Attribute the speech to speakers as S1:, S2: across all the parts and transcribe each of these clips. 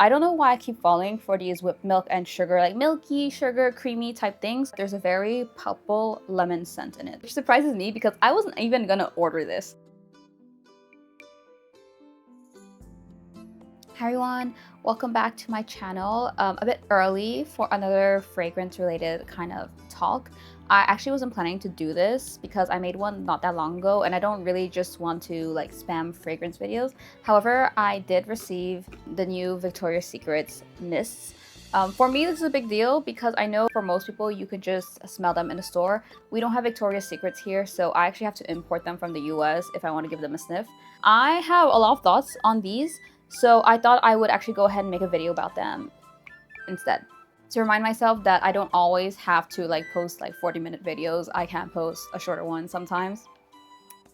S1: I don't know why I keep falling for these whipped milk and sugar, like milky, sugar, creamy type things. There's a very palpable lemon scent in it, which surprises me because I wasn't even gonna order this. Hi everyone, welcome back to my channel. A bit early for another fragrance related kind of talk. I actually wasn't planning to do this because I made one not that long ago and I don't really just want to like spam fragrance videos. However, I did receive the new Victoria's Secret mists. For me, this is a big deal because I know for most people you could just smell them in the store. We don't have Victoria's Secrets here, so I actually have to import them from the US if I want to give them a sniff. I have a lot of thoughts on these, so I thought I would actually go ahead and make a video about them instead. To remind myself that I don't always have to like post like 40-minute videos. I can post a shorter one sometimes.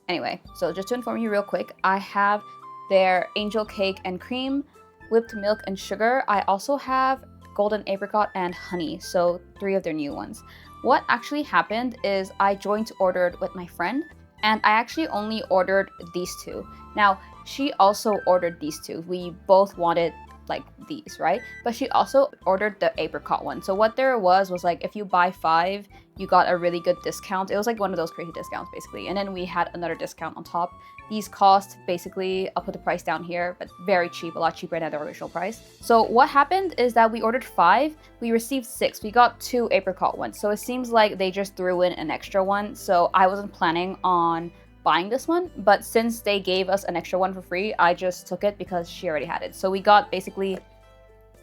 S1: Anyway, so just to inform you real quick, I have their angel cake and cream, whipped milk and sugar. I also have golden apricot and honey, so 3 of their new ones. What actually happened is I joint ordered with my friend, and I actually only ordered these 2. Now, she also ordered these 2. We both wanted like these, right? But she also ordered the apricot one. So what there was like if you buy 5, you got a really good discount. It was like one of those crazy discounts basically. And then we had another discount on top. These cost basically, I'll put the price down here, but very cheap, a lot cheaper than the original price. So what happened is that we ordered 5, we received 6. We got 2 apricot ones. So it seems like they just threw in an extra one. So I wasn't planning on buying this one, but since they gave us an extra one for free, I just took it because she already had it. So we got basically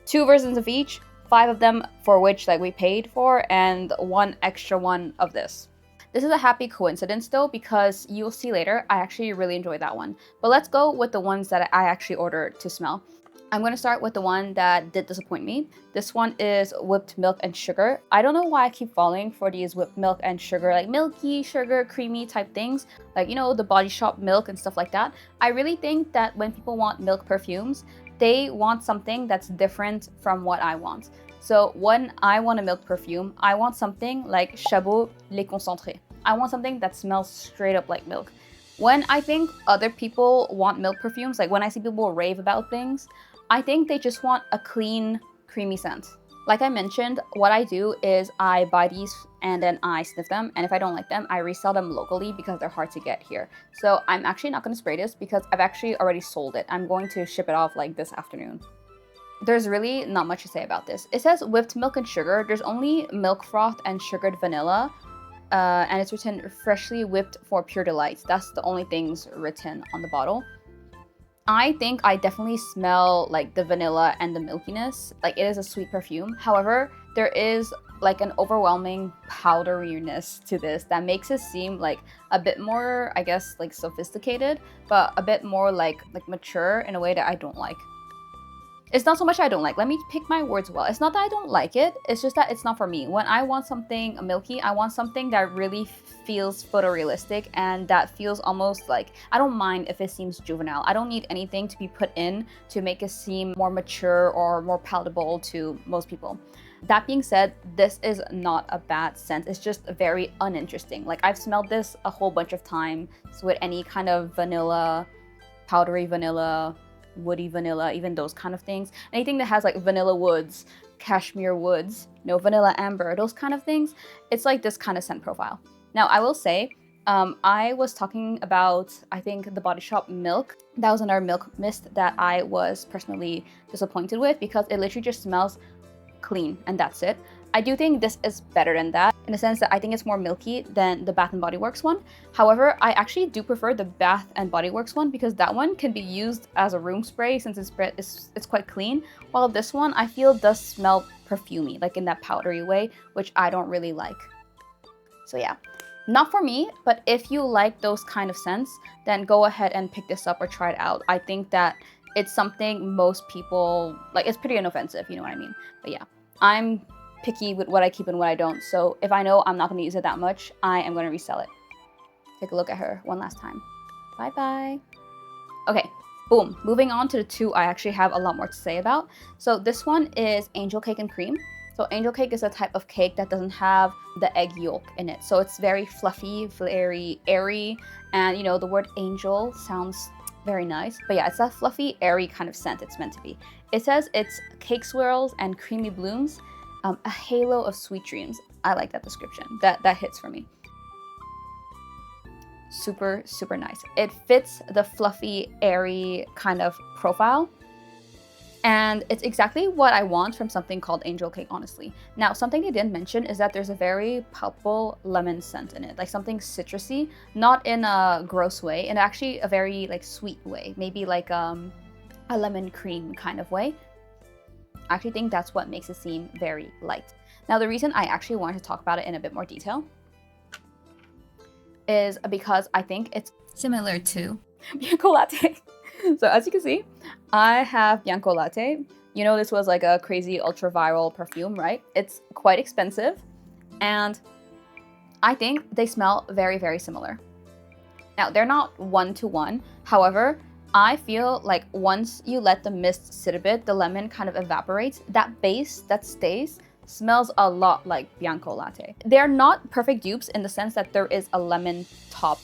S1: 2 versions of each, 5 of them for which like we paid for, and 1 extra one of this. This is a happy coincidence though, because you'll see later, I actually really enjoyed that one. But let's go with the ones that I actually ordered to smell. I'm going to start with the one that did disappoint me. This one is whipped milk and sugar. I don't know why I keep falling for these whipped milk and sugar, like milky, sugar, creamy type things. Like, you know, the Body Shop milk and stuff like that. I really think that when people want milk perfumes, they want something that's different from what I want. So when I want a milk perfume, I want something like Chabot Les Concentrés. I want something that smells straight up like milk. When I think other people want milk perfumes, like when I see people rave about things, I think they just want a clean, creamy scent. Like I mentioned, what I do is I buy these and then I sniff them, and if I don't like them, I resell them locally because they're hard to get here. So I'm actually not going to spray this because I've actually already sold it. I'm going to ship it off like this afternoon. There's really not much to say about this. It says whipped milk and sugar. There's only milk froth and sugared vanilla, and it's written freshly whipped for pure delight. That's the only things written on the bottle. I think I definitely smell like the vanilla and the milkiness. Like it is a sweet perfume. However, there is like an overwhelming powderiness to this that makes it seem like a bit more, I guess, like sophisticated, but a bit more like mature in a way that I don't like. It's not so much I don't like. Let me pick my words well. It's not that I don't like it. It's just that it's not for me. When I want something milky, I want something that really feels photorealistic and that feels almost like, I don't mind if it seems juvenile. I don't need anything to be put in to make it seem more mature or more palatable to most people. That being said, this is not a bad scent. It's just very uninteresting. Like I've smelled this a whole bunch of times with any kind of vanilla, powdery vanilla, woody vanilla, even those kind of things. Anything that has like vanilla woods, cashmere woods, vanilla amber, those kind of things. It's like this kind of scent profile. Now, I will say, I was talking about, I think, the Body Shop milk. That was another milk mist that I was personally disappointed with because it literally just smells clean and that's it. I do think this is better than that in the sense that I think it's more milky than the Bath & Body Works one. However, I actually do prefer the Bath & Body Works one because that one can be used as a room spray since it's quite clean, while this one I feel does smell perfumey, like in that powdery way, which I don't really like. So yeah, not for me, but if you like those kind of scents, then go ahead and pick this up or try it out. I think that it's something most people, like it's pretty inoffensive, you know what I mean? But yeah, I'm picky with what I keep and what I don't. So if I know I'm not going to use it that much, I am going to resell it. Take a look at her one last time. Bye bye. Okay, boom. Moving on to the 2 I actually have a lot more to say about. So this one is angel cake and cream. So angel cake is a type of cake that doesn't have the egg yolk in it. So it's very fluffy, very airy, and the word angel sounds very nice. But yeah, it's that fluffy, airy kind of scent it's meant to be. It says it's cake swirls and creamy blooms, a halo of sweet dreams. I like that description. That hits for me. Super, super nice. It fits the fluffy, airy kind of profile. And it's exactly what I want from something called angel cake, honestly. Now, something they didn't mention is that there's a very palpable lemon scent in it, like something citrusy, not in a gross way, in actually a very like sweet way, maybe like a lemon cream kind of way. I actually think that's what makes it seem very light. Now, the reason I actually wanted to talk about it in a bit more detail is because I think it's similar to Bianco Latte. So as you can see, I have Bianco Latte. You know, this was like a crazy ultra viral perfume, right? It's quite expensive, and I think they smell very, very similar. Now, they're not one-to-one. However, I feel like once you let the mist sit a bit, the lemon kind of evaporates. That base that stays smells a lot like Bianco Latte. They're not perfect dupes in the sense that there is a lemon top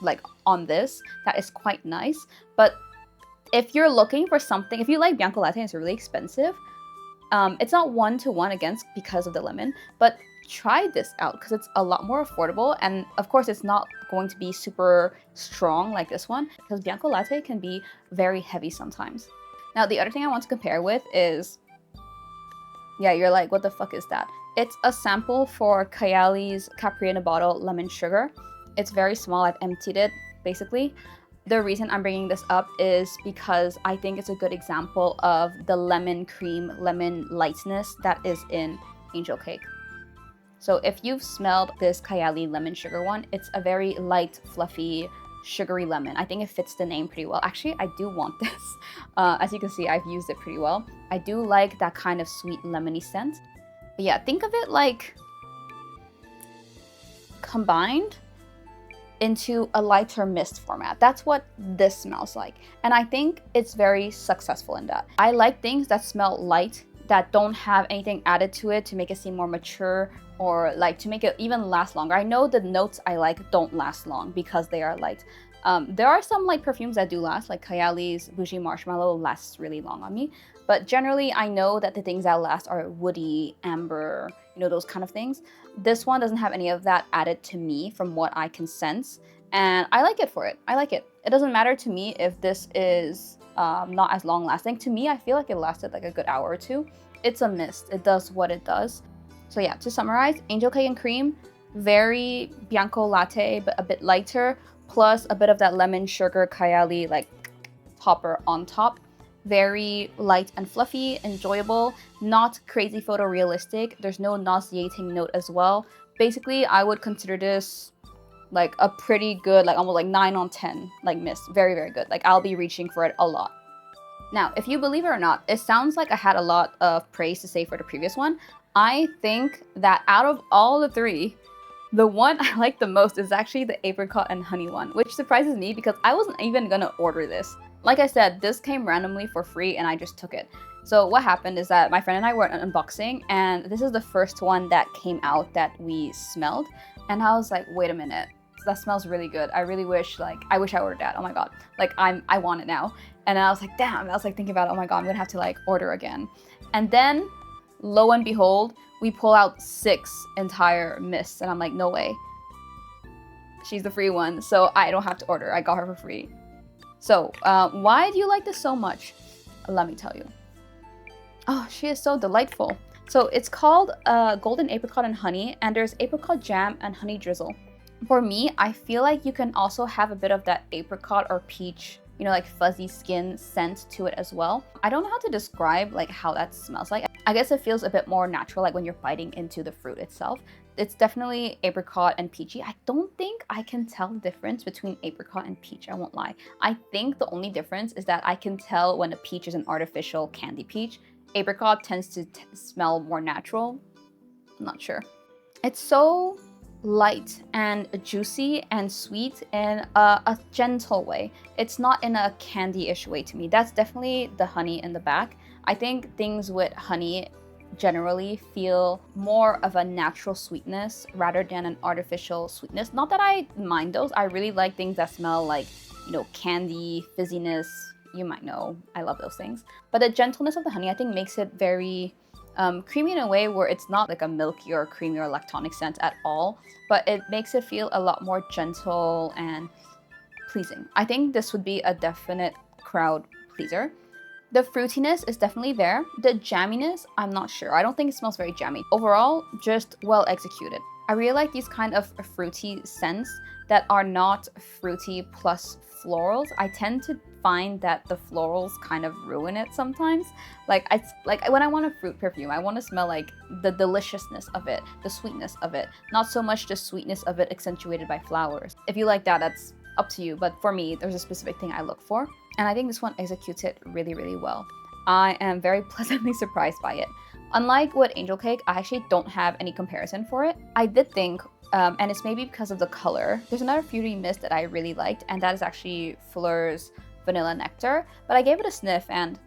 S1: like on this that is quite nice, but if you're looking for something, if you like Bianco Latte and it's really expensive, it's not one-to-one against because of the lemon, but try this out because it's a lot more affordable, and of course it's not going to be super strong like this one because Bianco Latte can be very heavy sometimes. Now, the other thing I want to compare with is, yeah, you're like, what the fuck is that? It's a sample for Kayali's Capri in a Bottle Lemon Sugar. It's very small. I've emptied it, basically. The reason I'm bringing this up is because I think it's a good example of the lemon cream, lemon lightness that is in Angel Cake. So if you've smelled this Kayali Lemon Sugar one, it's a very light, fluffy, sugary lemon. I think it fits the name pretty well. Actually, I do want this. As you can see, I've used it pretty well. I do like that kind of sweet lemony scent. But yeah, think of it like combined into a lighter mist format. That's what this smells like. And I think it's very successful in that. I like things that smell light, that don't have anything added to it to make it seem more mature or like to make it even last longer. I know the notes I like don't last long because they are light. There are some like perfumes that do last, like Kayali's Bougie Marshmallow lasts really long on me. But generally, I know that the things that last are woody, amber, you know, those kind of things. This one doesn't have any of that added to me from what I can sense. And I like it for it. I like it. It doesn't matter to me if this is not as long lasting. To me, I feel like it lasted like a good hour or two. It's a mist. It does what it does. So yeah, to summarize, Angel Cake and Cream, very Bianco Latte, but a bit lighter, plus a bit of that lemon sugar Kayali like topper on top. Very light and fluffy, enjoyable, not crazy photorealistic. There's no nauseating note as well. Basically, I would consider this like a pretty good, like almost like 9 on 10, like mist. Very, very good. Like I'll be reaching for it a lot. Now, if you believe it or not, it sounds like I had a lot of praise to say for the previous one. I think that out of all the three, the one I like the most is actually the apricot and honey one, which surprises me because I wasn't even gonna order this. Like I said, this came randomly for free and I just took it. So what happened is that my friend and I were unboxing, and this is the first one that came out that we smelled. And I was like, wait a minute, that smells really good. I really wish, like, I wish I ordered that. Oh my God, like I want it now. And I was like, damn, I was like thinking about, oh my God, I'm gonna have to like order again. And then lo and behold, we pull out 6 entire mists and I'm like, no way. She's the free one, so I don't have to order. I got her for free. So why do you like this so much? Let me tell you. Oh, she is so delightful. So it's called Golden Apricot and Honey, and there's apricot jam and honey drizzle. For me, I feel like you can also have a bit of that apricot or peach, you know, like fuzzy skin scent to it as well. I don't know how to describe like how that smells like. I guess it feels a bit more natural, like when you're biting into the fruit itself. It's definitely apricot and peachy. I don't think I can tell the difference between apricot and peach, I won't lie. I think the only difference is that I can tell when a peach is an artificial candy peach. Apricot tends to smell more natural. I'm not sure. It's so light and juicy and sweet in a gentle way. It's not in a candy-ish way to me. That's definitely the honey in the back. I think things with honey generally feel more of a natural sweetness rather than an artificial sweetness. Not that I mind those. I really like things that smell like candy, fizziness. You might know, I love those things. But the gentleness of the honey, I think, makes it very creamy in a way where it's not like a milky or creamy or lactonic scent at all, but it makes it feel a lot more gentle and pleasing. I think this would be a definite crowd pleaser. The fruitiness is definitely there. The jamminess, I'm not sure. I don't think it smells very jammy. Overall, just well executed. I really like these kind of fruity scents that are not fruity plus florals. I tend to find that the florals kind of ruin it sometimes. Like when I want a fruit perfume, I want to smell like the deliciousness of it, the sweetness of it, not so much the sweetness of it accentuated by flowers. If you like that, that's up to you, but for me, there's a specific thing I look for, and I think this one executes it really, really well. I am very pleasantly surprised by it. Unlike with Angel Cake, I actually don't have any comparison for it. I did think, and it's maybe because of the color, there's another fruity mist that I really liked, and that is actually Fleur's Vanilla Nectar, but I gave it a sniff, and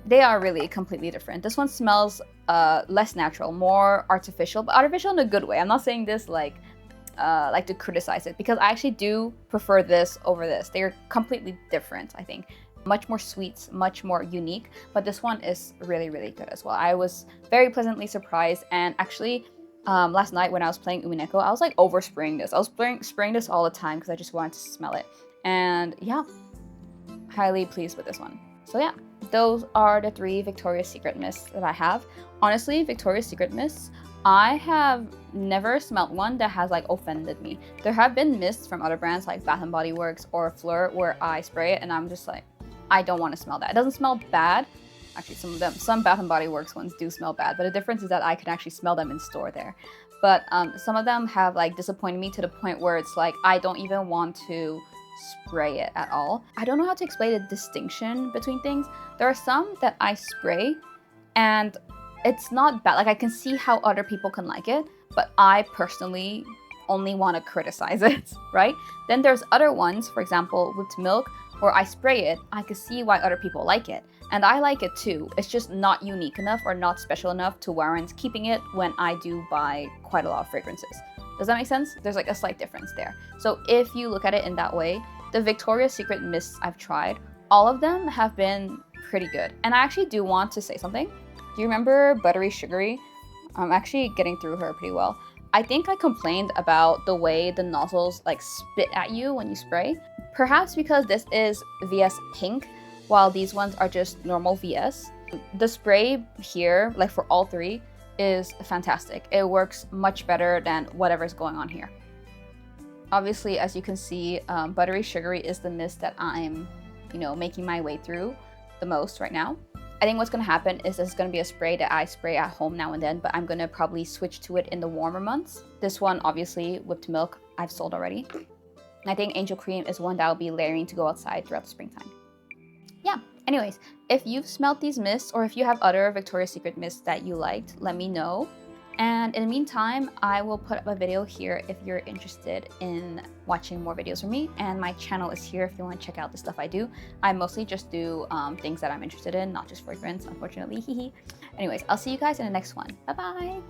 S1: they are really completely different. This one smells less natural, more artificial, but artificial in a good way. I'm not saying this like to criticize it, because I actually do prefer this over this. They are completely different, I think. Much more sweet, much more unique, but this one is really, really good as well. I was very pleasantly surprised, and actually last night when I was playing Umineko, I was like overspraying this. I was spraying this all the time because I just wanted to smell it. And yeah, highly pleased with this one. So yeah, those are the 3 Victoria's Secret mists that I have. Honestly, Victoria's Secret mists, I have never smelled one that has like offended me. There have been mists from other brands like Bath & Body Works or Fleur where I spray it and I'm just like, I don't want to smell that. It doesn't smell bad. Actually, some Bath & Body Works ones do smell bad, but the difference is that I can actually smell them in store there. But some of them have like disappointed me to the point where it's like, I don't even want to spray it at all. I don't know how to explain the distinction between things. There are some that I spray and it's not bad. Like I can see how other people can like it, but I personally only want to criticize it, right? Then there's other ones, for example, whipped milk, where I spray it, I can see why other people like it. And I like it too. It's just not unique enough or not special enough to warrant keeping it when I do buy quite a lot of fragrances. Does that make sense? There's like a slight difference there. So if you look at it in that way, the Victoria's Secret mists I've tried, all of them have been pretty good. And I actually do want to say something. Do you remember Buttery Sugary? I'm actually getting through her pretty well. I think I complained about the way the nozzles like spit at you when you spray. Perhaps because this is VS Pink, while these ones are just normal VS. The spray here, like for all 3, is fantastic. It works much better than whatever's going on here. Obviously, as you can see, Buttery Sugary is the mist that I'm, making my way through the most right now. I think what's going to happen is this is going to be a spray that I spray at home now and then, but I'm going to probably switch to it in the warmer months. This one, obviously, Whipped Milk, I've sold already. And I think Angel Cream is one that I'll be layering to go outside throughout the springtime. Yeah, anyways, if you've smelled these mists or if you have other Victoria's Secret mists that you liked, let me know. And in the meantime, I will put up a video here if you're interested in watching more videos from me. And my channel is here if you want to check out the stuff I do. I mostly just do things that I'm interested in, not just fragrance, unfortunately. Anyways, I'll see you guys in the next one. Bye-bye!